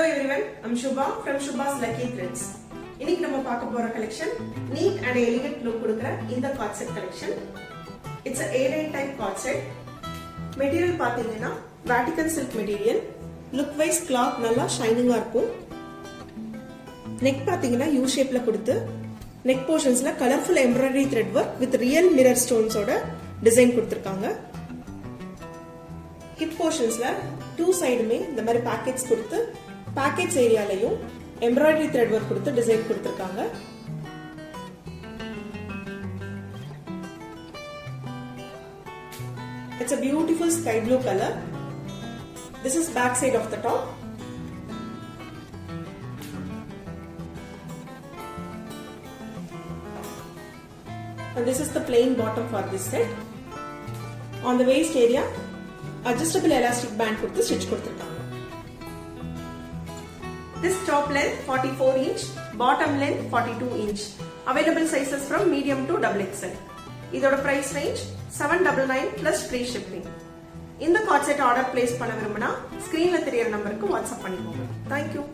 Hello everyone, I'm Shubha from Shubha's Lucky Threads. இன்னைக்கு நம்ம பார்க்க போற collection neat and elegant look கொடுக்கிற இந்த cord set collection. It's a A-line type cord set. Material பாத்தீங்கன்னா Vatican silk material. Look wise cloth நல்லா ஷைனிங்கா இருக்கும். Neck பாத்தீங்கன்னா U shape ல கொடுத்து neck portionsல colorful embroidery thread work with real mirror stones ஓட design கொடுத்திருக்காங்க. Hip portionsல two sideமே இந்த மாதிரி பாக்கெட்ஸ் கொடுத்து packets ஏரியாலயும் embroidery thread work கொடுத்து டிசைன் கொடுத்திருக்காங்க. It's a beautiful sky blue color. This is back side of the top. And this is the plain bottom for this set. On the waist area, adjustable elastic band கொடுத்து stitch கொடுத்திருக்காங்க. This top length 44 inch, bottom length 42 inch. Available sizes from medium to XXL. இதோட price range 799 plus free shipping. இந்த cord set order place பண்ண விரும்பினா screenல தெரியற நம்பருக்கு WhatsApp பண்ணிக்கோங்க. Thank you.